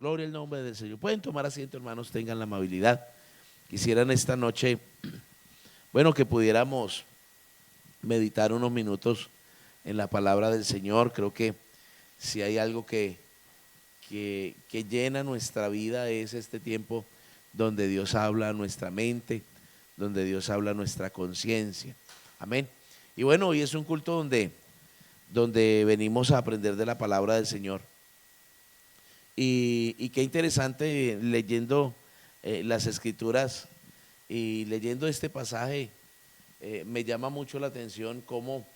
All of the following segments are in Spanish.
Gloria al nombre del Señor. Pueden tomar asiento, hermanos, tengan la amabilidad. Quisieran esta noche, bueno, que pudiéramos meditar unos minutos en la palabra del Señor. Creo que si hay algo que llena nuestra vida es este tiempo donde Dios habla a nuestra mente, donde Dios habla a nuestra conciencia. Amén. Y bueno, hoy es un culto donde venimos a aprender de la palabra del Señor. Y qué interesante leyendo las escrituras y leyendo este pasaje, me llama mucho la atención cómo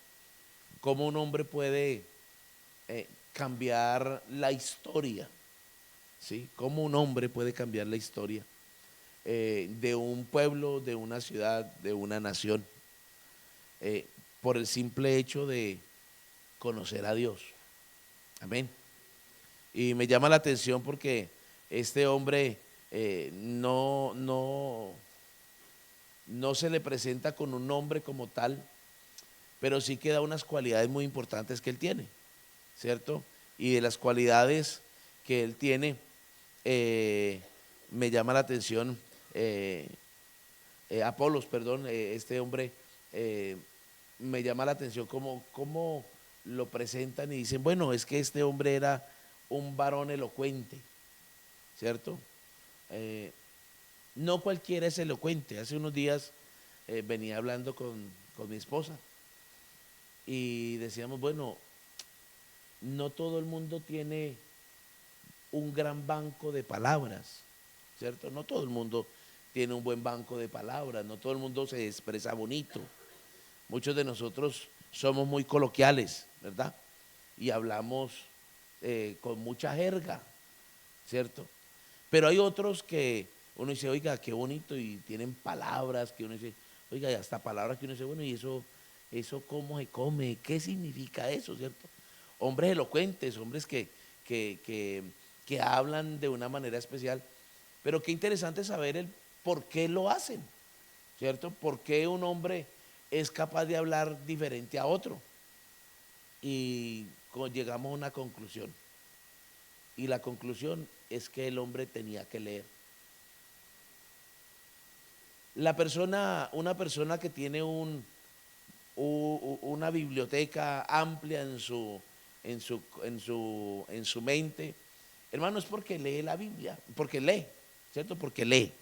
un hombre puede cambiar la historia, ¿sí? Cómo un hombre puede cambiar la historia de un pueblo, de una ciudad, de una nación, por el simple hecho de conocer a Dios. Amén. Y me llama la atención porque este hombre no se le presenta con un nombre como tal, pero sí que da unas cualidades muy importantes que él tiene, ¿cierto? Y de las cualidades que él tiene, me llama la atención, Apolos, perdón, este hombre, me llama la atención cómo lo presentan y dicen, bueno, es que este hombre era un varón elocuente, ¿cierto? Eh, no cualquiera es elocuente. Hace unos días venía hablando con mi esposa y decíamos, bueno, no todo el mundo tiene un gran banco de palabras, ¿cierto? No todo el mundo tiene un buen banco de palabras, no todo el mundo se expresa bonito. Muchos de nosotros somos muy coloquiales, ¿verdad? Y hablamos con mucha jerga, ¿cierto? Pero hay otros que uno dice, oiga, qué bonito, y tienen palabras que uno dice, oiga, y hasta palabras que uno dice, bueno, y eso cómo se come, ¿qué significa eso, cierto? Hombres elocuentes, hombres que hablan de una manera especial, pero qué interesante saber el por qué lo hacen, ¿cierto? ¿Por qué un hombre es capaz de hablar diferente a otro? Y llegamos a una conclusión. Y la conclusión es que el hombre tenía que leer. Una persona que tiene una biblioteca amplia en su mente, hermano, es porque lee la Biblia, porque lee, ¿cierto? Porque lee,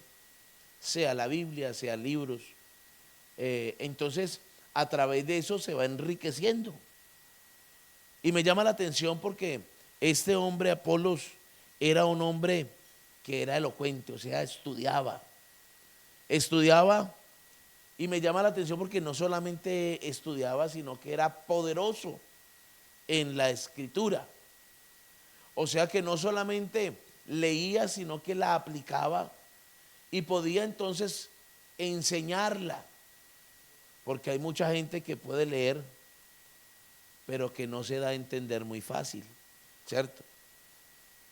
sea la Biblia, sea libros. Entonces, a través de eso se va enriqueciendo. Y me llama la atención porque este hombre, Apolos, era un hombre que era elocuente, o sea, estudiaba, y me llama la atención porque no solamente estudiaba, sino que era poderoso en la escritura. O sea que no solamente leía, sino que la aplicaba y podía entonces enseñarla, porque hay mucha gente que puede leer, pero que no se da a entender muy fácil, ¿cierto?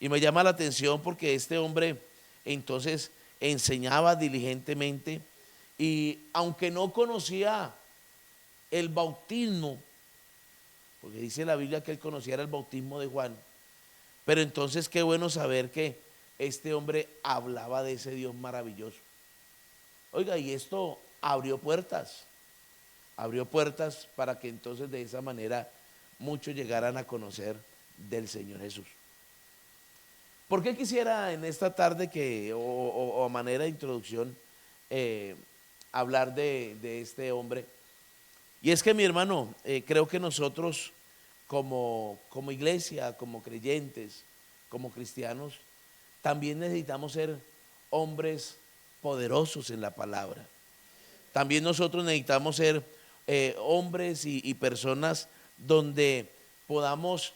Y me llama la atención porque este hombre entonces enseñaba diligentemente y aunque no conocía el bautismo, porque dice la Biblia que él conocía el bautismo de Juan, pero entonces qué bueno saber que este hombre hablaba de ese Dios maravilloso. Oiga, y esto abrió puertas para que entonces de esa manera muchos llegaran a conocer del Señor Jesús. ¿Por qué quisiera en esta tarde o a manera de introducción, eh, hablar de este hombre? Y es que mi hermano, creo que nosotros como iglesia, como creyentes, como cristianos, también necesitamos ser hombres poderosos en la palabra. También nosotros necesitamos ser hombres y personas donde podamos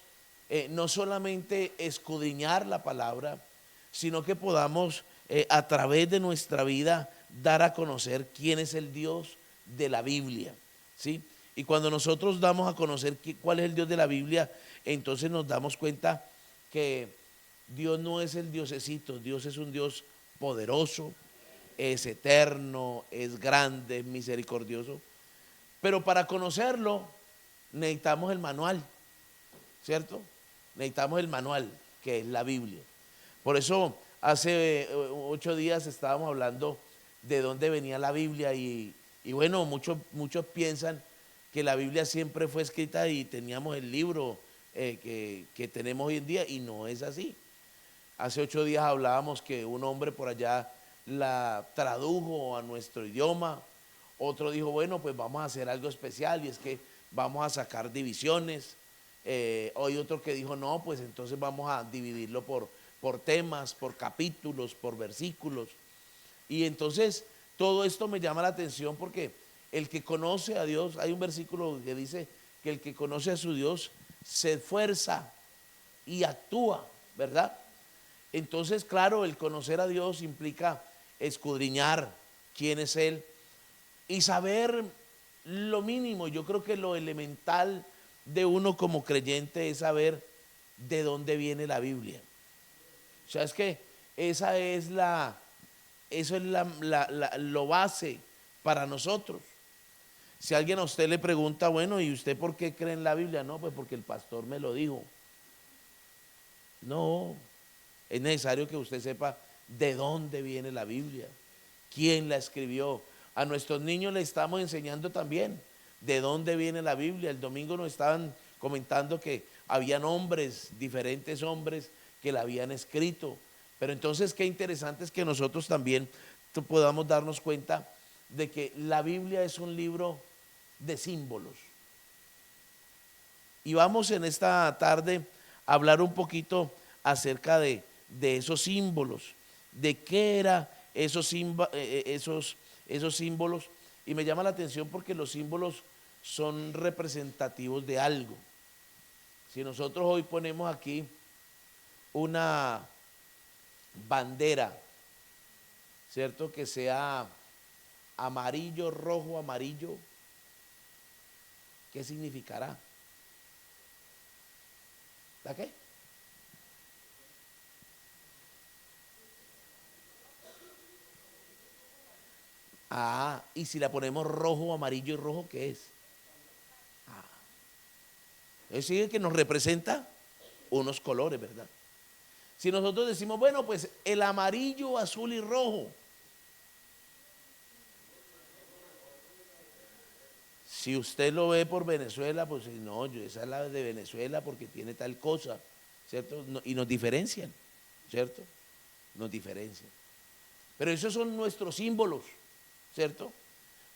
no solamente escudriñar la palabra, sino que podamos a través de nuestra vida dar a conocer quién es el Dios de la Biblia, ¿sí? Y cuando nosotros damos a conocer cuál es el Dios de la Biblia, entonces nos damos cuenta que Dios no es el diosecito, Dios es un Dios poderoso, es eterno, es grande, es misericordioso. Pero para conocerlo necesitamos el manual, ¿cierto? Necesitamos el manual, que es la Biblia. Por eso hace 8 días estábamos hablando de dónde venía la Biblia y bueno, muchos piensan que la Biblia siempre fue escrita y teníamos el libro que tenemos hoy en día y no es así. Hace 8 días hablábamos que un hombre por allá la tradujo a nuestro idioma, otro dijo, bueno, pues vamos a hacer algo especial y es que vamos a sacar divisiones. Hay otro que dijo, no, pues entonces vamos a dividirlo por temas, por capítulos, por versículos. Y entonces todo esto me llama la atención porque el que conoce a Dios, hay un versículo que dice que el que conoce a su Dios se esfuerza y actúa, ¿verdad? Entonces, claro, el conocer a Dios implica escudriñar quién es Él y saber lo mínimo. Yo creo que lo elemental de uno como creyente es saber de dónde viene la Biblia. O sea, es que esa es eso es lo base para nosotros. Si alguien a usted le pregunta, bueno, ¿y usted por qué cree en la Biblia? No, pues porque el pastor me lo dijo. No, es necesario que usted sepa de dónde viene la Biblia, quién la escribió. A nuestros niños le estamos enseñando también de dónde viene la Biblia. El domingo nos estaban comentando que habían hombres, diferentes hombres que la habían escrito. Pero entonces qué interesante es que nosotros también podamos darnos cuenta de que la Biblia es un libro de símbolos. Y vamos en esta tarde a hablar un poquito acerca de esos símbolos, de qué era esos símbolos. Y me llama la atención porque los símbolos son representativos de algo. Si nosotros hoy ponemos aquí una bandera, ¿cierto? Que sea amarillo, rojo, amarillo, ¿qué significará? ¿La qué? Ah, y si la ponemos rojo, amarillo y rojo, ¿qué es? Es decir, que nos representa unos colores, ¿verdad? Si nosotros decimos, bueno, pues el amarillo, azul y rojo. Si usted lo ve por Venezuela, pues no, esa es la de Venezuela porque tiene tal cosa, ¿cierto? Y nos diferencian, ¿cierto? Nos diferencian. Pero esos son nuestros símbolos, ¿cierto?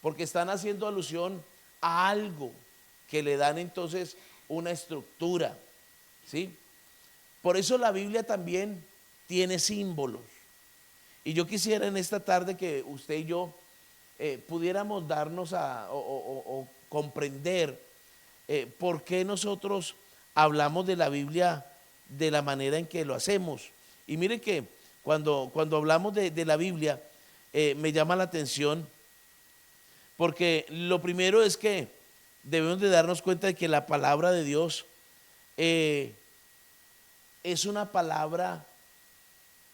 Porque están haciendo alusión a algo que le dan entonces una estructura, ¿sí? Por eso la Biblia también tiene símbolos. Y yo quisiera en esta tarde que usted y yo pudiéramos darnos o comprender por qué nosotros hablamos de la Biblia de la manera en que lo hacemos. Y mire que cuando hablamos de la Biblia, me llama la atención porque lo primero es que debemos de darnos cuenta de que la palabra de Dios es una palabra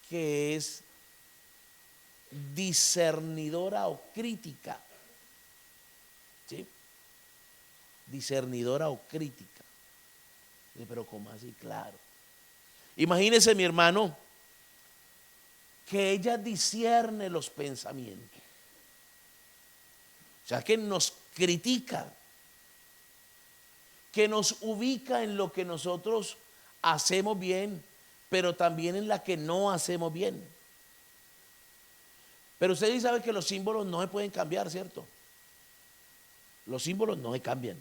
que es discernidora o crítica, ¿sí? Discernidora o crítica. Pero ¿cómo así? Claro. Imagínese, mi hermano, que ella discierne los pensamientos. O sea, que nos critica, que nos ubica en lo que nosotros hacemos bien, pero también en la que no hacemos bien. Pero ustedes saben que los símbolos no se pueden cambiar, ¿cierto? Los símbolos no se cambian.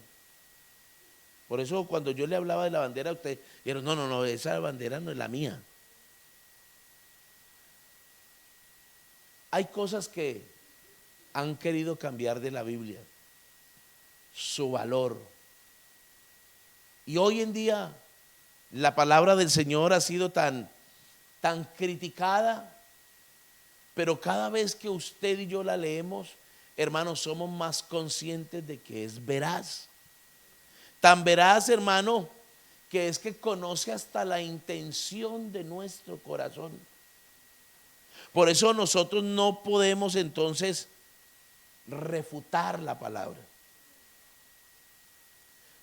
Por eso cuando yo le hablaba de la bandera, ustedes dijeron, no, no, no, esa bandera no es la mía. Hay cosas que han querido cambiar de la Biblia, su valor. Y hoy en día la palabra del Señor ha sido tan criticada, pero cada vez que usted y yo la leemos, hermanos, somos más conscientes de que es veraz. Tan veraz, hermano, que es que conoce hasta la intención de nuestro corazón. Por eso nosotros no podemos entonces refutar la palabra.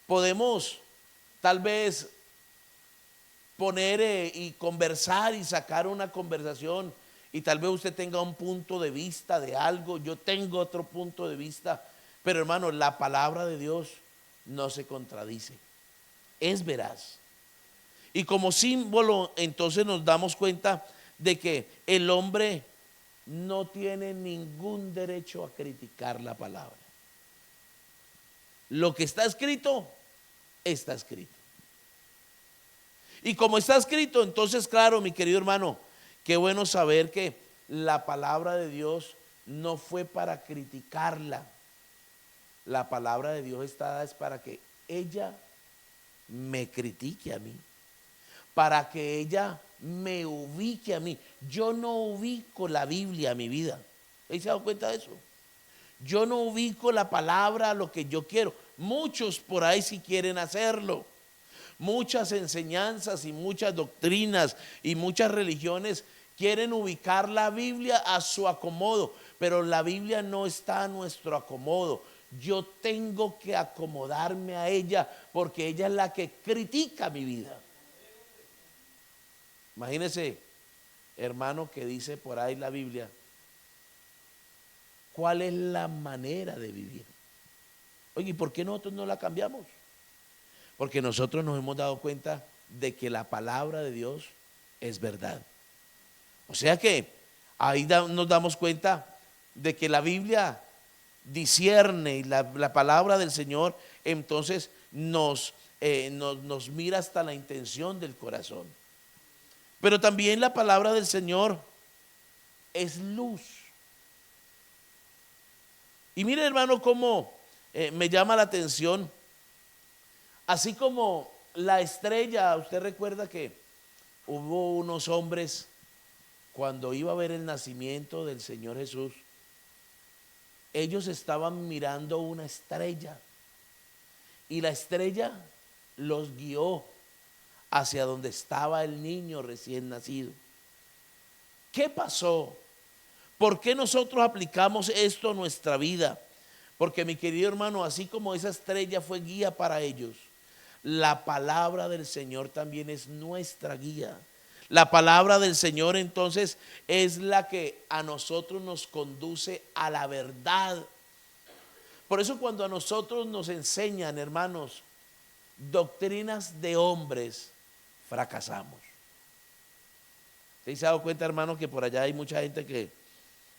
Podemos tal vez poner y conversar y sacar una conversación. Y tal vez usted tenga un punto de vista de algo, yo tengo otro punto de vista. Pero hermano, la palabra de Dios no se contradice, es veraz. Y como símbolo, entonces nos damos cuenta de que el hombre no tiene ningún derecho a criticar la palabra. Lo que está escrito, está escrito. Y como está escrito, entonces, claro, mi querido hermano, qué bueno saber que la palabra de Dios no fue para criticarla. La palabra de Dios está dada es para que ella me critique a mí, para que ella me ubique a mí. Yo no ubico la Biblia a mi vida. ¿Se ha dado cuenta de eso? Yo no ubico la palabra a lo que yo quiero. Muchos por ahí sí quieren hacerlo. Muchas enseñanzas y muchas doctrinas y muchas religiones quieren ubicar la Biblia a su acomodo, pero la Biblia no está a nuestro acomodo. Yo tengo que acomodarme a ella porque ella es la que critica mi vida. Imagínese, hermano, que dice por ahí la Biblia, ¿cuál es la manera de vivir? Oye, ¿y por qué nosotros no la cambiamos? Porque nosotros nos hemos dado cuenta de que la palabra de Dios es verdad. O sea que ahí nos damos cuenta de que la Biblia discierne y la palabra del Señor entonces nos mira hasta la intención del corazón. Pero también la palabra del Señor es luz. Y mire, hermano, cómo me llama la atención. Así como la estrella, usted recuerda que hubo unos hombres cuando iba a ver el nacimiento del Señor Jesús, ellos estaban mirando una estrella y la estrella los guió hacia donde estaba el niño recién nacido. ¿Qué pasó? ¿Por qué nosotros aplicamos esto a nuestra vida? Porque mi querido hermano, así como esa estrella fue guía para ellos, la palabra del Señor también es nuestra guía. La palabra del Señor entonces es la que a nosotros nos conduce a la verdad. Por eso cuando a nosotros nos enseñan, hermanos, doctrinas de hombres, fracasamos. ¿Se ha dado cuenta, hermano, que por allá hay mucha gente que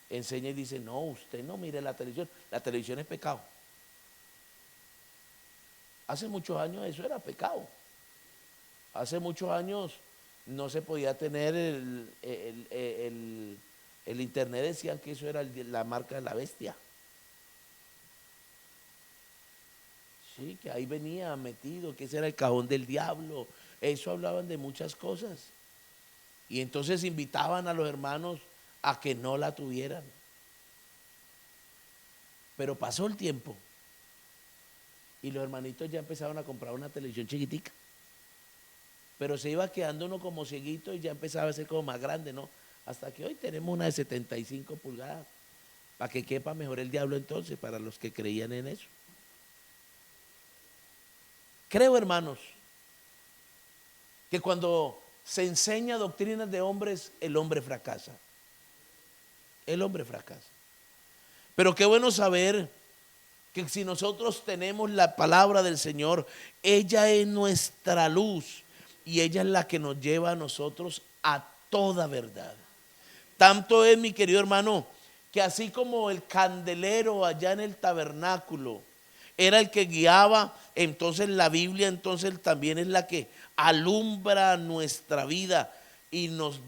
enseña y dice, no, usted no mire la televisión es pecado? Hace muchos años eso era pecado. Hace muchos años no se podía tener el internet, decían que eso era la marca de la bestia. Sí, que ahí venía metido, que ese era el cajón del diablo. Eso hablaban de muchas cosas. Y entonces invitaban a los hermanos a que no la tuvieran. Pero pasó el tiempo y los hermanitos ya empezaron a comprar una televisión chiquitica. Pero se iba quedando uno como cieguito y ya empezaba a ser como más grande, ¿no? Hasta que hoy tenemos una de 75 pulgadas, para que quepa mejor el diablo entonces, para los que creían en eso. Creo, hermanos, que cuando se enseña doctrinas de hombres, el hombre fracasa. El hombre fracasa. Pero qué bueno saber que si nosotros tenemos la palabra del Señor, ella es nuestra luz y ella es la que nos lleva a nosotros a toda verdad. Tanto es, mi querido hermano, que así como el candelero allá en el tabernáculo era el que guiaba, entonces la Biblia entonces también es la que alumbra nuestra vida y nos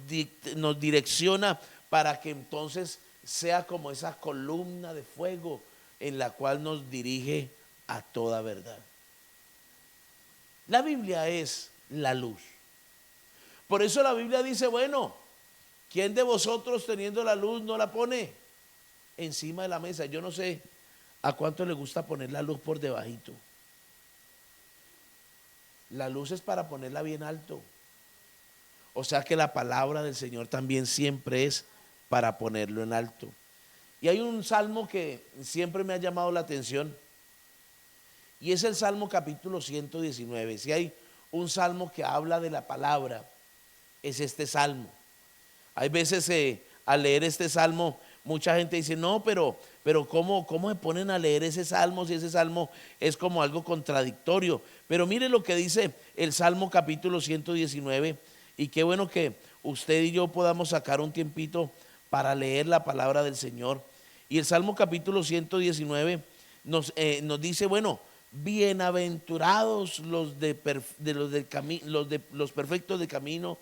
direcciona para que entonces sea como esa columna de fuego en la cual nos dirige a toda verdad. La Biblia es la luz. Por eso la Biblia dice, bueno, ¿quién de vosotros teniendo la luz no la pone encima de la mesa? Yo no sé a cuánto le gusta poner la luz por debajito. La luz es para ponerla bien alto. O sea que la palabra del Señor también siempre es para ponerlo en alto. Y hay un salmo que siempre me ha llamado la atención y es el Salmo capítulo 119. Si hay un salmo que habla de la palabra, es este salmo. Hay veces al leer este salmo, mucha gente dice, no, pero ¿cómo se ponen a leer ese salmo si ese salmo es como algo contradictorio? Pero mire lo que dice el Salmo capítulo 119, y qué bueno que usted y yo podamos sacar un tiempito para leer la palabra del Señor. Y el Salmo capítulo 119 nos dice, bueno, bienaventurados los perfectos de camino,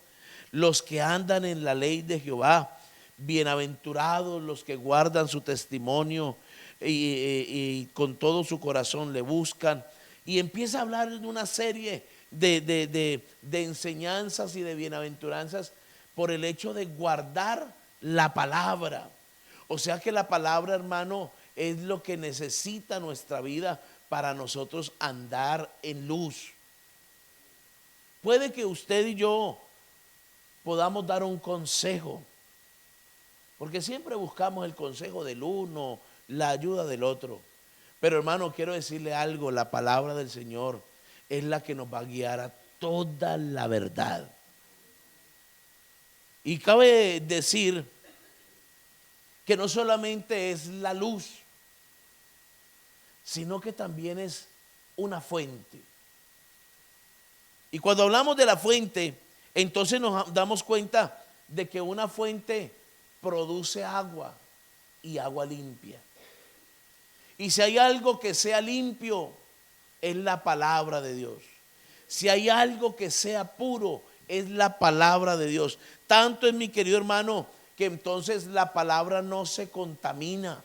los que andan en la ley de Jehová, bienaventurados los que guardan su testimonio y con todo su corazón le buscan. Y empieza a hablar de una serie de enseñanzas y de bienaventuranzas por el hecho de guardar la palabra. O sea que la palabra, hermano, es lo que necesita nuestra vida para nosotros andar en luz. Puede que usted y yo podamos dar un consejo, porque siempre buscamos el consejo del uno, la ayuda del otro. Pero hermano, quiero decirle algo, la palabra del Señor es la que nos va a guiar a toda la verdad. Y cabe decir que no solamente es la luz, sino que también es una fuente. Y cuando hablamos de la fuente, entonces nos damos cuenta de que una fuente produce agua y agua limpia. Y si hay algo que sea limpio, es la palabra de Dios. Si hay algo que sea puro, es la palabra de Dios. Tanto es, mi querido hermano, que entonces la palabra no se contamina.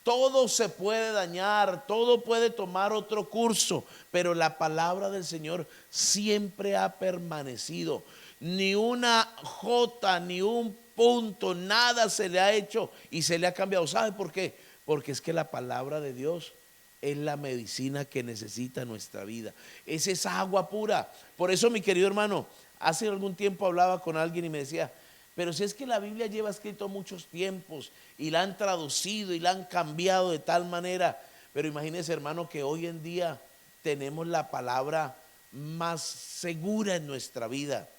Todo se puede dañar, todo puede tomar otro curso, pero la palabra del Señor siempre ha permanecido. Ni una jota, ni un punto, nada se le ha hecho y se le ha cambiado. ¿Sabe por qué? Porque es que la palabra de Dios es la medicina que necesita nuestra vida. Es esa agua pura. Por eso, mi querido hermano, hace algún tiempo hablaba con alguien y me decía, pero si es que la Biblia lleva escrito muchos tiempos y la han traducido y la han cambiado de tal manera. Pero imagínese, hermano, que hoy en día tenemos la palabra más segura en nuestra vida.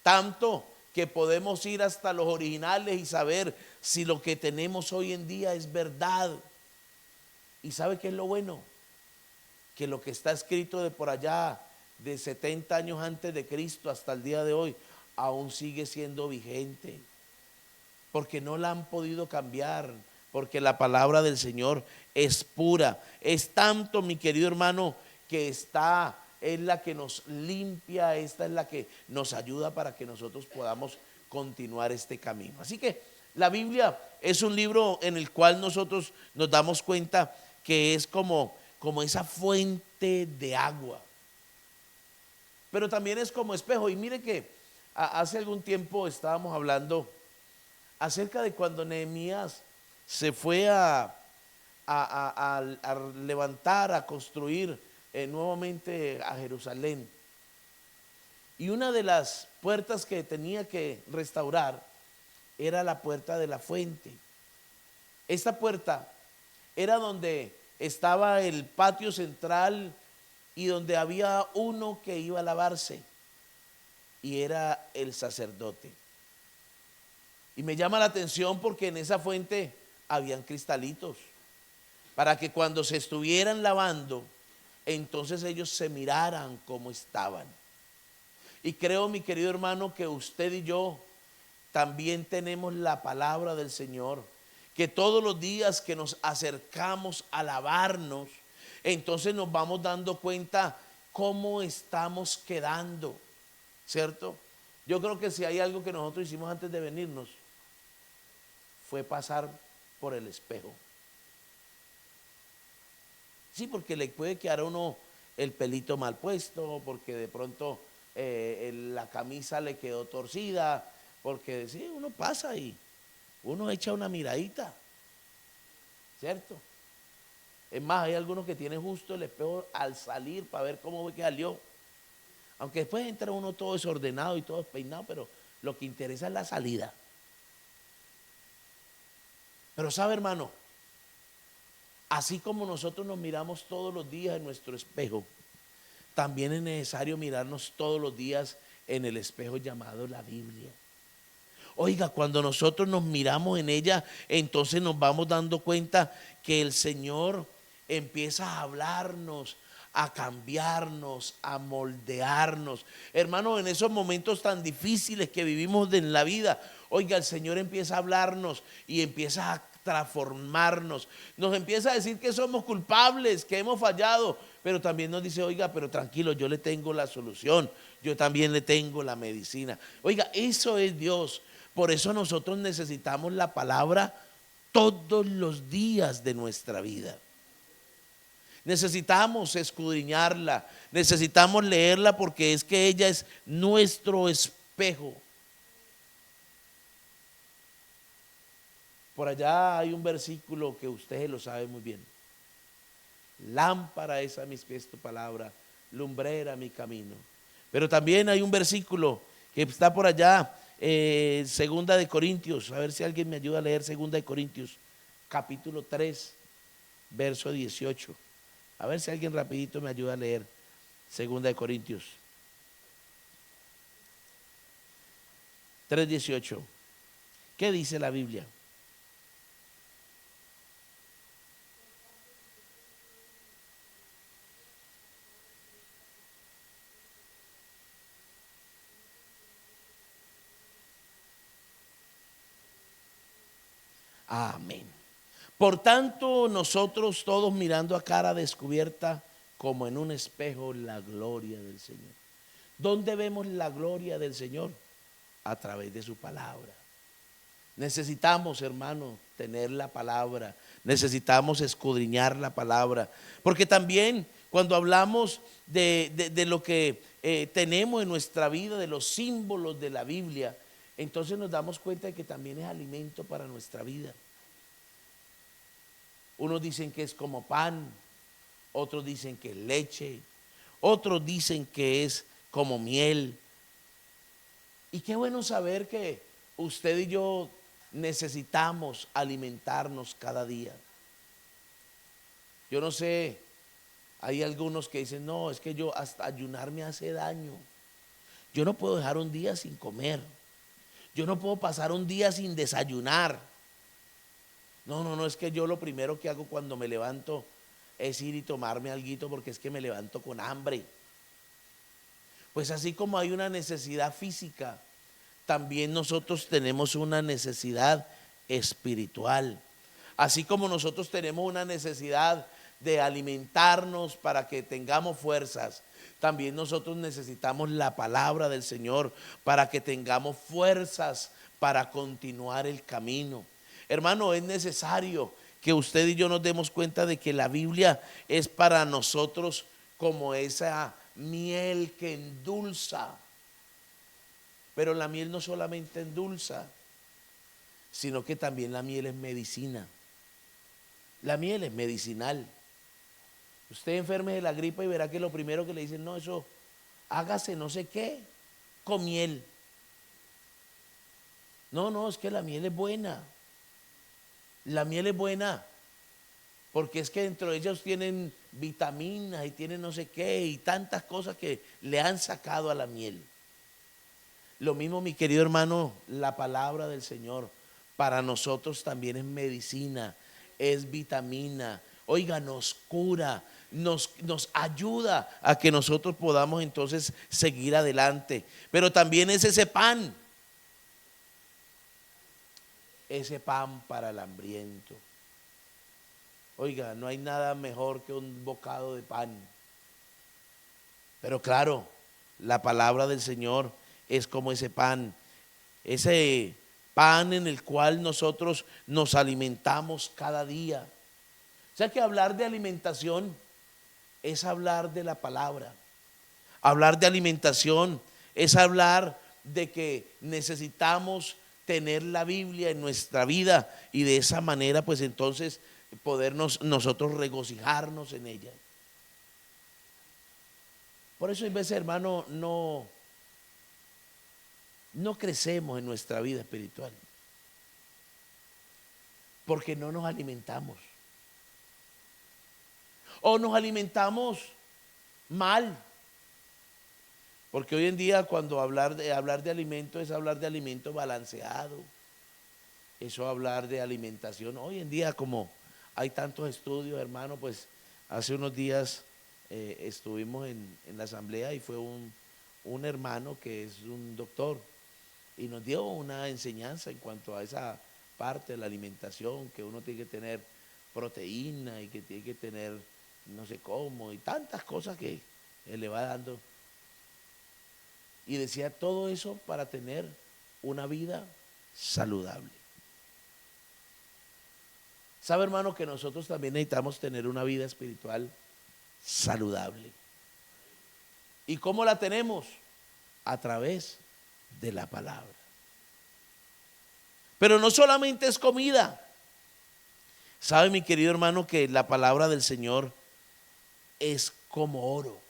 Tanto que podemos ir hasta los originales y saber si lo que tenemos hoy en día es verdad. ¿Y sabe qué es lo bueno? Que lo que está escrito de por allá, de 70 años antes de Cristo hasta el día de hoy, aún sigue siendo vigente, porque no la han podido cambiar, porque la palabra del Señor es pura. Es tanto, mi querido hermano, que es la que nos limpia, esta es la que nos ayuda para que nosotros podamos continuar este camino. Así que la Biblia es un libro en el cual nosotros nos damos cuenta que es como esa fuente de agua, pero también es como espejo. Y mire que hace algún tiempo estábamos hablando acerca de cuando Nehemías se fue a levantar, a construir nuevamente a Jerusalén. Y una de las puertas que tenía que restaurar era la puerta de la fuente. Esta puerta era donde estaba el patio central y donde había uno que iba a lavarse, y era el sacerdote. Y me llama la atención porque en esa fuente habían cristalitos, para que cuando se estuvieran lavando, entonces ellos se miraran cómo estaban. Y creo, mi querido hermano, que usted y yo también tenemos la palabra del Señor, que todos los días que nos acercamos a lavarnos, entonces nos vamos dando cuenta cómo estamos quedando, ¿cierto? Yo creo que si hay algo que nosotros hicimos antes de venirnos, fue pasar por el espejo. Sí, porque le puede quedar a uno el pelito mal puesto, porque de pronto la camisa le quedó torcida, porque sí, uno pasa y uno echa una miradita, ¿cierto? Es más, hay algunos que tienen justo el espejo al salir para ver cómo ve que salió. Aunque después entra uno todo desordenado y todo despeinado, pero lo que interesa es la salida. Pero sabe, hermano, así como nosotros nos miramos todos los días en nuestro espejo, también es necesario mirarnos todos los días en el espejo llamado la Biblia. Oiga, cuando nosotros nos miramos en ella, entonces nos vamos dando cuenta que el Señor empieza a hablarnos, a cambiarnos, a moldearnos. Hermano, en esos momentos tan difíciles que vivimos en la vida, oiga, el Señor empieza a hablarnos y empieza a transformarnos. Nos empieza a decir que somos culpables, que hemos fallado, pero también nos dice, oiga, pero tranquilo, yo le tengo la solución, yo también le tengo la medicina. Oiga, eso es Dios. Por eso nosotros necesitamos la palabra todos los días de nuestra vida. Necesitamos escudriñarla, necesitamos leerla porque es que ella es nuestro espejo. Por allá hay un versículo que ustedes lo saben muy bien. Lámpara es a mis pies tu palabra, lumbrera mi camino. Pero también hay un versículo que está por allá, segunda de Corintios. A ver si alguien me ayuda a leer segunda de Corintios, capítulo 3, verso 18. A ver si alguien rapidito me ayuda a leer segunda de Corintios 3:18. ¿Qué dice la Biblia? Amén. Por tanto, nosotros todos mirando a cara descubierta, como en un espejo, la gloria del Señor. ¿Dónde vemos la gloria del Señor? A través de su palabra. Necesitamos, hermano, tener la palabra. Necesitamos escudriñar la palabra. Porque también cuando hablamos de lo que tenemos en nuestra vida, de los símbolos de la Biblia, entonces nos damos cuenta de que también es alimento para nuestra vida. Unos dicen que es como pan, otros dicen que es leche, otros dicen que es como miel. Y qué bueno saber que usted y yo necesitamos alimentarnos cada día. Yo no sé, hay algunos que dicen, no, es que yo hasta ayunar me hace daño. Yo no puedo dejar un día sin comer. Yo no puedo pasar un día sin desayunar. No, es que yo lo primero que hago cuando me levanto es ir y tomarme alguito porque es que me levanto con hambre. Pues así como hay una necesidad física, también nosotros tenemos una necesidad espiritual. Así como nosotros tenemos una necesidad de alimentarnos para que tengamos fuerzas, también nosotros necesitamos la palabra del Señor para que tengamos fuerzas para continuar el camino. Hermano, es necesario que usted y yo nos demos cuenta de que la Biblia es para nosotros como esa miel que endulza. Pero la miel no solamente endulza, sino que también la miel es medicina. La miel es medicinal. Usted enferme de la gripa y verá que lo primero que le dicen, no, eso hágase no sé qué con miel. No, es que la miel es buena. La miel es buena porque es que dentro de ellos tienen vitaminas y tienen no sé qué y tantas cosas que le han sacado a la miel. Lo mismo, mi querido hermano, la palabra del Señor para nosotros también es medicina, es vitamina. Oiga, nos cura, nos ayuda a que nosotros podamos entonces seguir adelante. Pero también es ese pan para el hambriento. Oiga, no hay nada mejor que un bocado de pan. Pero claro, la palabra del Señor es como ese pan en el cual nosotros nos alimentamos cada día. O sea que hablar de alimentación es hablar de la palabra. Hablar de alimentación es hablar de que necesitamos tener la Biblia en nuestra vida y de esa manera pues entonces podernos nosotros regocijarnos en ella. Por eso, a veces, hermano, no crecemos en nuestra vida espiritual, porque no nos alimentamos. O nos alimentamos mal. Porque hoy en día cuando hablar de alimento es hablar de alimento balanceado, eso hablar de alimentación. Hoy en día como hay tantos estudios, hermano, pues hace unos días estuvimos en la asamblea y fue un hermano que es un doctor y nos dio una enseñanza en cuanto a esa parte de la alimentación, que uno tiene que tener proteína y que tiene que tener no sé cómo y tantas cosas que él le va dando. Y decía todo eso para tener una vida saludable. ¿Sabe, hermano, que nosotros también necesitamos tener una vida espiritual saludable? ¿Y cómo la tenemos? A través de la palabra. Pero no solamente es comida. ¿Sabe, mi querido hermano, que la palabra del Señor es como oro?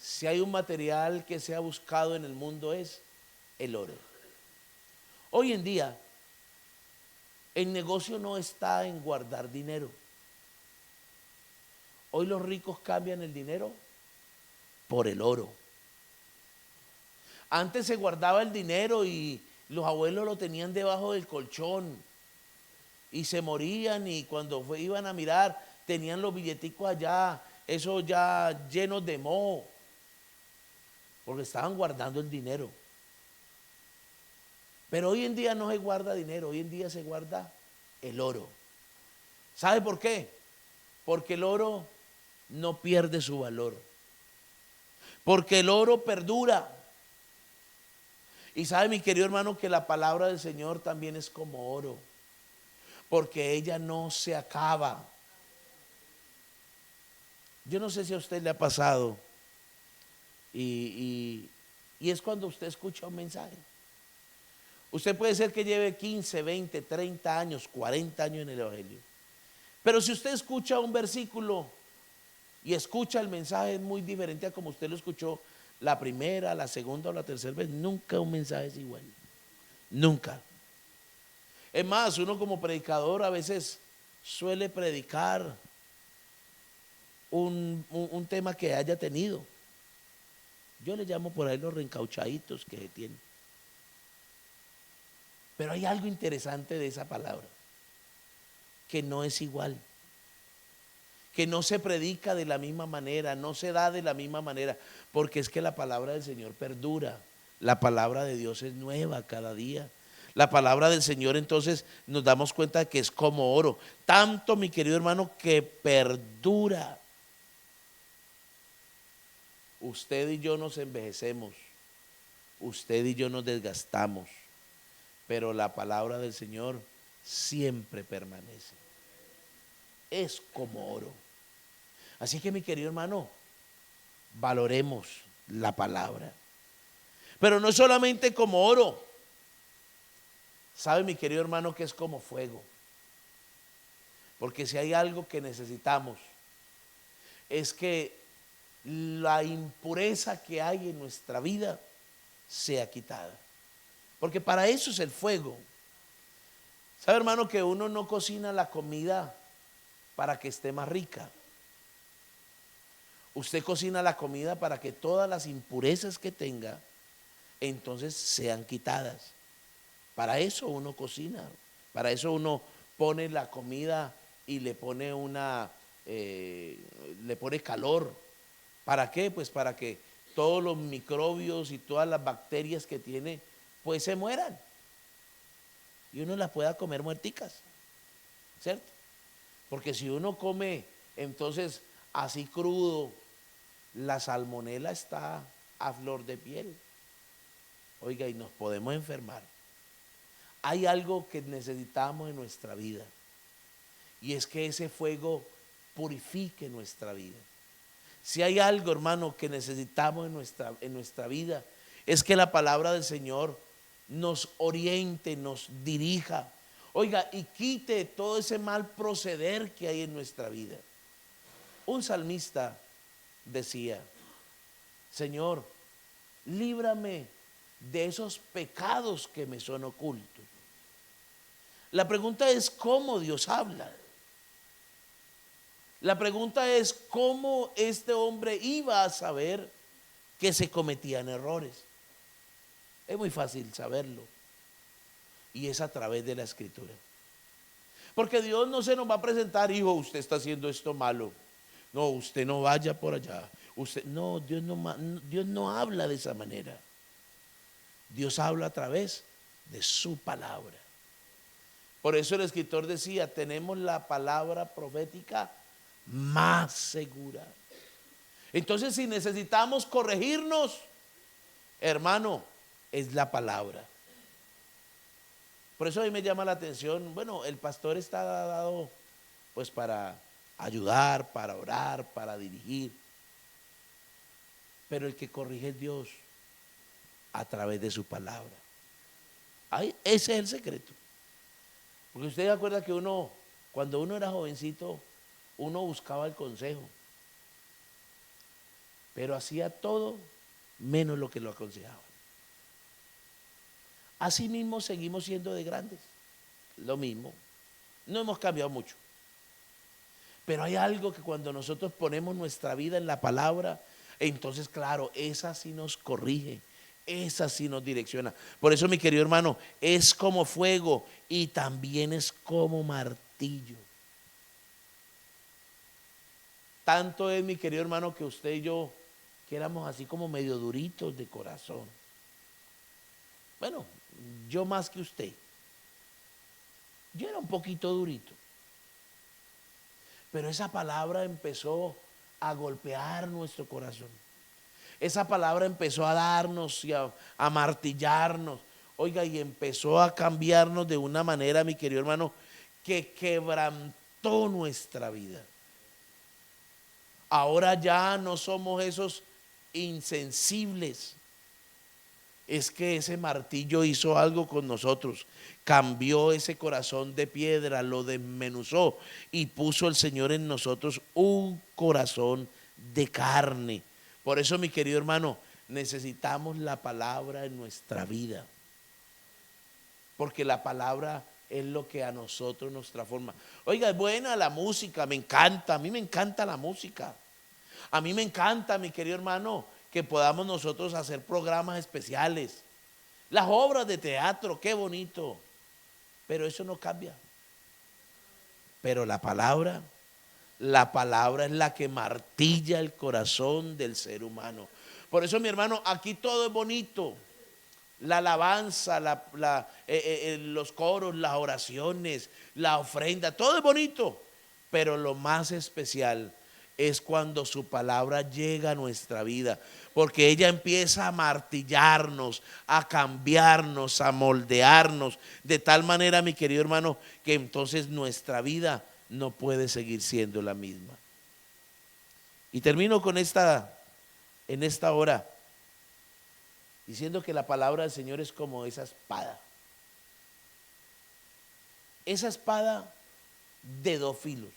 Si hay un material que se ha buscado en el mundo es el oro. Hoy en día, el negocio no está en guardar dinero. Hoy los ricos cambian el dinero por el oro. Antes se guardaba el dinero y los abuelos lo tenían debajo del colchón y se morían y cuando iban a mirar tenían los billeticos allá, esos ya llenos de moho, porque estaban guardando el dinero. Pero hoy en día no se guarda dinero, hoy en día se guarda el oro. ¿Sabe por qué? Porque el oro no pierde su valor. Porque el oro perdura. Y sabe, mi querido hermano, que la palabra del Señor también es como oro. Porque ella no se acaba. Yo no sé si a usted le ha pasado. Y es cuando usted escucha un mensaje. Usted puede ser que lleve 15, 20, 30 años, 40 años en el Evangelio. Pero si usted escucha un versículo y escucha el mensaje es muy diferente a como usted lo escuchó la primera, la segunda o la tercera vez, nunca un mensaje es igual. Nunca. Es más, uno como predicador a veces suele predicar un tema que haya tenido. Yo le llamo por ahí los reencauchaditos que se tienen. Pero hay algo interesante de esa palabra, que no es igual, que no se predica de la misma manera, no se da de la misma manera, porque es que la palabra del Señor perdura, la palabra de Dios es nueva cada día. La palabra del Señor entonces nos damos cuenta de que es como oro, tanto mi querido hermano que perdura. Usted y yo nos envejecemos, usted y yo nos desgastamos, pero la palabra del Señor siempre permanece. Es como oro. Así que mi querido hermano, valoremos la palabra. Pero no solamente como oro. ¿Sabe, mi querido hermano, que es como fuego? Porque si hay algo que necesitamos es que la impureza que hay en nuestra vida sea quitada. Porque para eso es el fuego. ¿Sabe, hermano, que uno no cocina la comida para que esté más rica? Usted cocina la comida para que todas las impurezas que tenga entonces sean quitadas. Para eso uno cocina, para eso uno pone la comida y le pone le pone calor. ¿Para qué? Pues para que todos los microbios y todas las bacterias que tiene pues se mueran y uno las pueda comer muerticas, ¿cierto? Porque si uno come entonces así crudo, la salmonela está a flor de piel. Oiga, y nos podemos enfermar. Hay algo que necesitamos en nuestra vida y es que ese fuego purifique nuestra vida. Si hay algo, hermano, que necesitamos en nuestra vida, es que la palabra del Señor nos oriente, nos dirija. Oiga, y quite todo ese mal proceder que hay en nuestra vida. Un salmista decía: Señor, líbrame de esos pecados que me son ocultos. La pregunta es: ¿cómo Dios habla? La pregunta es, ¿cómo este hombre iba a saber que se cometían errores? Es muy fácil saberlo, y es a través de la Escritura. Porque Dios no se nos va a presentar: hijo, usted está haciendo esto malo. No, usted no vaya por allá. Usted, no, Dios no habla de esa manera. Dios habla a través de su palabra. Por eso el escritor decía: tenemos la palabra profética más segura. Entonces, si necesitamos corregirnos, hermano, es la palabra. Por eso a mí me llama la atención, bueno, el pastor está dado pues para ayudar, para orar, para dirigir, pero el que corrige es Dios a través de su palabra. Ahí, ese es el secreto. Porque usted se acuerda que uno, cuando uno era jovencito, uno buscaba el consejo, pero hacía todo menos lo que lo aconsejaban. Así mismo seguimos siendo de grandes, lo mismo, no hemos cambiado mucho. Pero hay algo que cuando nosotros ponemos nuestra vida en la palabra, entonces claro, esa sí nos corrige, esa sí nos direcciona. Por eso, mi querido hermano, es como fuego y también es como martillo. Tanto es, mi querido hermano, que usted y yo, que éramos así como medio duritos de corazón. Bueno, yo más que usted. Yo era un poquito durito. Pero esa palabra empezó a golpear nuestro corazón. Esa palabra empezó a darnos y a martillarnos. Oiga, y empezó a cambiarnos de una manera, mi querido hermano, que quebrantó nuestra vida. Ahora ya no somos esos insensibles. Es que ese martillo hizo algo con nosotros, cambió ese corazón de piedra, lo desmenuzó y puso el Señor en nosotros un corazón de carne. Por eso, mi querido hermano, necesitamos la palabra en nuestra vida, porque la palabra es lo que a nosotros nos transforma. Oiga, es buena la música, me encanta, a mí me encanta la música. A mí me encanta, mi querido hermano, que podamos nosotros hacer programas especiales. Las obras de teatro, qué bonito. Pero eso no cambia. Pero la palabra es la que martilla el corazón del ser humano. Por eso, mi hermano, aquí todo es bonito. La alabanza, los coros, las oraciones, la ofrenda, todo es bonito. Pero lo más especial es cuando su palabra llega a nuestra vida, porque ella empieza a martillarnos, a cambiarnos, a moldearnos, de tal manera, mi querido hermano, que entonces nuestra vida no puede seguir siendo la misma. Y termino con en esta hora, diciendo que la palabra del Señor es como esa espada. Esa espada de dos filos.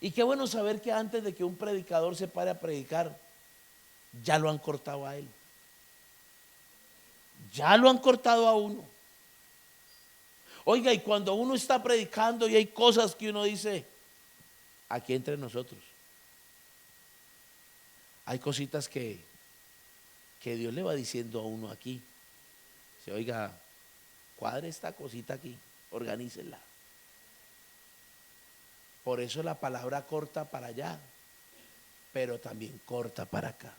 Y qué bueno saber que antes de que un predicador se pare a predicar, ya lo han cortado a él. Ya lo han cortado a uno. Oiga, y cuando uno está predicando y hay cosas que uno dice, aquí entre nosotros, hay cositas que Dios le va diciendo a uno aquí. Dice, oiga, cuadre esta cosita aquí, organícela. Por eso la palabra corta para allá, pero también corta para acá.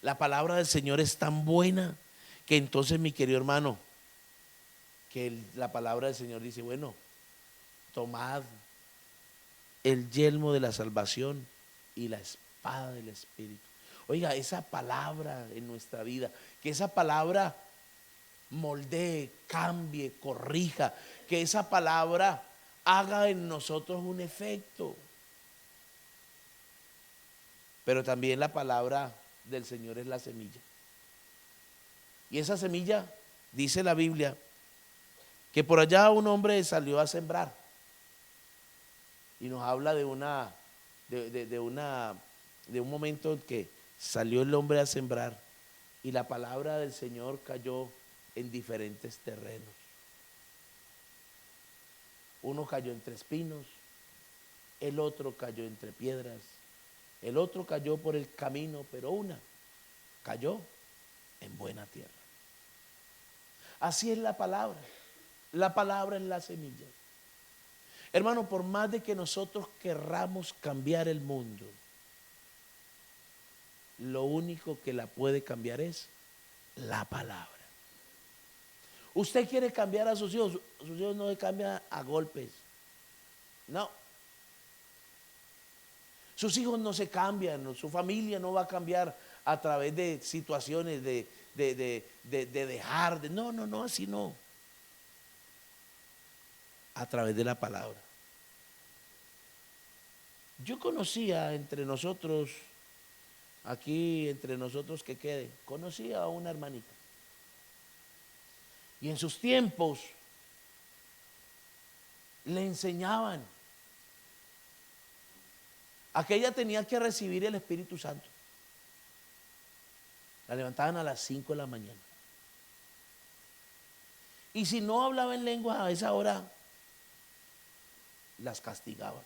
La palabra del Señor es tan buena que entonces, mi querido hermano, que la palabra del Señor dice, bueno, tomad el yelmo de la salvación y la espada del Espíritu. Oiga, esa palabra en nuestra vida, que esa palabra moldee, cambie, corrija, que esa palabra haga en nosotros un efecto. Pero también la palabra del Señor es la semilla. Y esa semilla, dice la Biblia, que por allá un hombre salió a sembrar. Y nos habla de un momento en que salió el hombre a sembrar y la palabra del Señor cayó en diferentes terrenos. Uno cayó entre espinos, el otro cayó entre piedras, el otro cayó por el camino, pero una cayó en buena tierra. Así es la palabra. La palabra es la semilla. Hermano, por más de que nosotros querramos cambiar el mundo, lo único que la puede cambiar es la palabra. Usted quiere cambiar a sus hijos no se cambian a golpes. No. Sus hijos no se cambian, su familia no va a cambiar a través de situaciones de dejar. No, así no. A través de la palabra. Yo conocía entre nosotros, aquí entre nosotros que quede, conocía a una hermanita. Y en sus tiempos le enseñaban a que ella tenía que recibir el Espíritu Santo. La levantaban a las 5 de la mañana. Y si no hablaba en lengua a esa hora, las castigaban.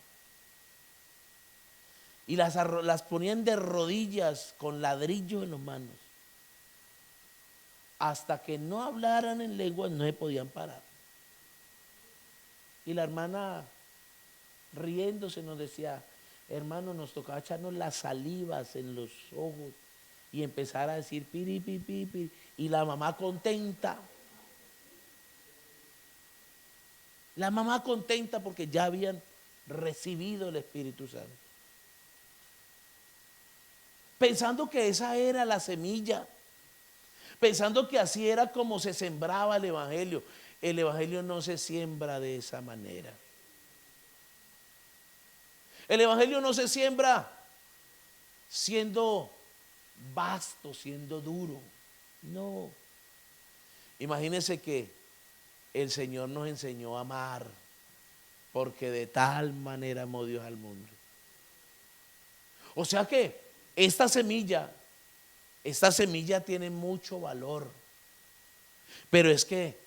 Y las ponían de rodillas con ladrillo en las manos. Hasta que no hablaran en lengua no se podían parar. Y la hermana, riéndose, nos decía: hermano, nos tocaba echarnos las salivas en los ojos y empezar a decir piri, piri, piri, piri. Y la mamá contenta. La mamá contenta porque ya habían recibido el Espíritu Santo. Pensando que esa era la semilla. Pensando que así era como se sembraba el Evangelio. El Evangelio no se siembra de esa manera. El Evangelio no se siembra siendo vasto, siendo duro. No. Imagínense que el Señor nos enseñó a amar, porque de tal manera amó Dios al mundo. O sea que esta semilla tiene mucho valor. Pero es que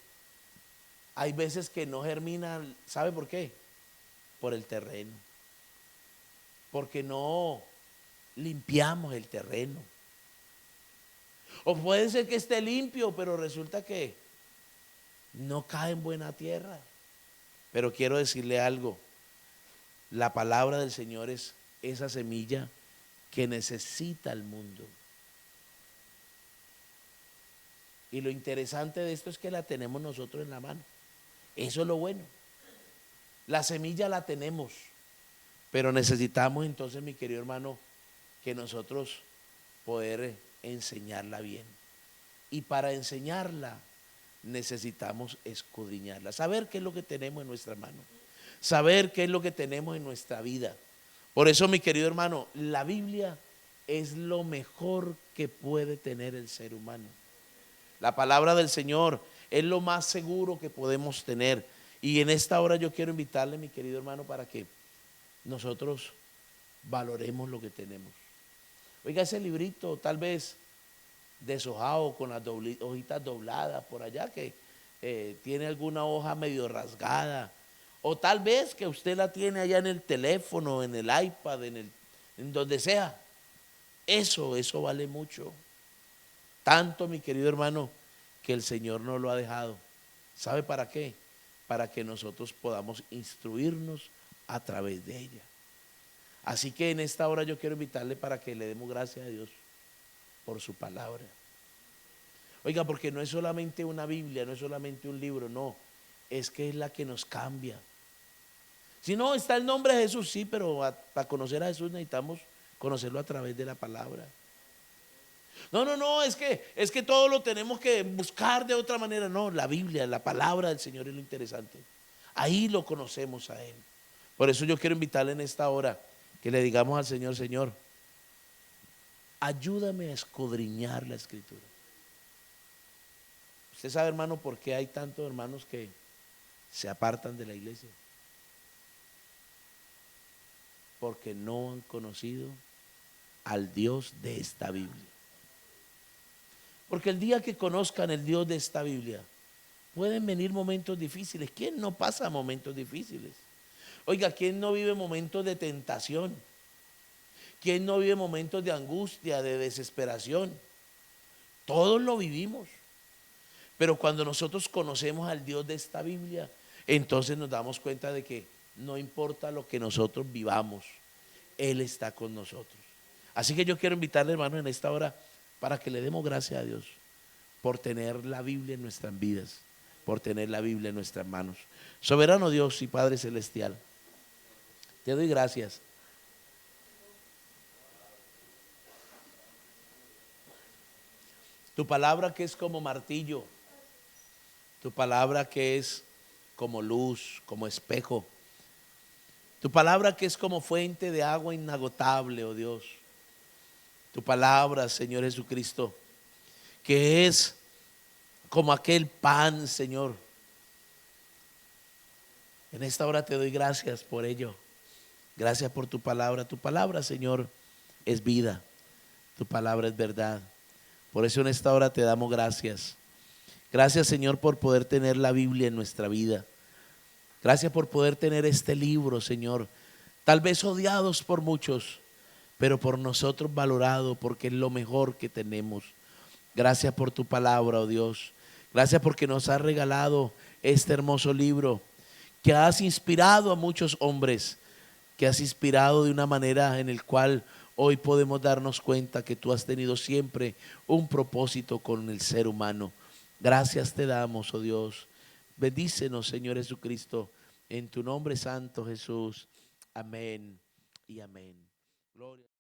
hay veces que no germina. ¿Sabe por qué? Por el terreno. Porque no limpiamos el terreno. O puede ser que esté limpio, pero resulta que no cae en buena tierra. Pero quiero decirle algo. La palabra del Señor es esa semilla que necesita el mundo. Y lo interesante de esto es que la tenemos nosotros en la mano. Eso es lo bueno. La semilla la tenemos, pero necesitamos entonces, mi querido hermano, que nosotros poder enseñarla bien. Y para enseñarla necesitamos escudriñarla, saber qué es lo que tenemos en nuestra mano, saber qué es lo que tenemos en nuestra vida. Por eso, mi querido hermano, la Biblia es lo mejor que puede tener el ser humano. La palabra del Señor es lo más seguro que podemos tener. Y en esta hora yo quiero invitarle, mi querido hermano, para que nosotros valoremos lo que tenemos. Oiga, ese librito tal vez deshojado, con las hojitas dobladas por allá, que tiene alguna hoja medio rasgada, o tal vez que usted la tiene allá en el teléfono, en el iPad, en donde sea. Eso vale mucho. Tanto, mi querido hermano, que el Señor nos lo ha dejado. ¿Sabe para qué? Para que nosotros podamos instruirnos a través de ella. Así que en esta hora yo quiero invitarle para que le demos gracias a Dios por su palabra. Oiga, porque no es solamente una Biblia, no es solamente un libro, no, es que es la que nos cambia. Si no, está el nombre de Jesús, sí, pero para conocer a Jesús necesitamos conocerlo a través de la palabra. No, es que todo lo tenemos que buscar de otra manera. No, la Biblia, la palabra del Señor es lo interesante. Ahí lo conocemos a Él. Por eso yo quiero invitarle en esta hora que le digamos al Señor: Señor, ayúdame a escudriñar la Escritura. Usted sabe, hermano, por qué hay tantos hermanos que se apartan de la iglesia. Porque no han conocido al Dios de esta Biblia. Porque el día que conozcan el Dios de esta Biblia, Pueden venir momentos difíciles. ¿Quién no pasa momentos difíciles? Oiga, ¿quién no vive momentos de tentación? ¿Quién no vive momentos de angustia, de desesperación? Todos lo vivimos. Pero cuando nosotros conocemos al Dios de esta Biblia, entonces nos damos cuenta de que no importa lo que nosotros vivamos, Él está con nosotros. Así que yo quiero invitarle, hermano, en esta hora para que le demos gracias a Dios por tener la Biblia en nuestras vidas, por tener la Biblia en nuestras manos. Soberano Dios y Padre Celestial, te doy gracias. Tu palabra que es como martillo, tu palabra que es como luz, como espejo, tu palabra que es como fuente de agua inagotable, oh Dios. Tu palabra, Señor Jesucristo, que es como aquel pan, Señor. En esta hora te doy gracias por ello. Gracias por tu palabra. Tu palabra, Señor, es vida. Tu palabra es verdad. Por eso en esta hora te damos gracias. Gracias, Señor, por poder tener la Biblia en nuestra vida. Gracias por poder tener este libro, Señor. Tal vez odiados por muchos, pero por nosotros valorado, porque es lo mejor que tenemos. Gracias por tu palabra, oh Dios. Gracias porque nos has regalado este hermoso libro, que has inspirado a muchos hombres, que has inspirado de una manera en el cual hoy podemos darnos cuenta que tú has tenido siempre un propósito con el ser humano. Gracias te damos, oh Dios. Bendícenos, Señor Jesucristo, en tu nombre santo, Jesús. Amén y amén. Gloria.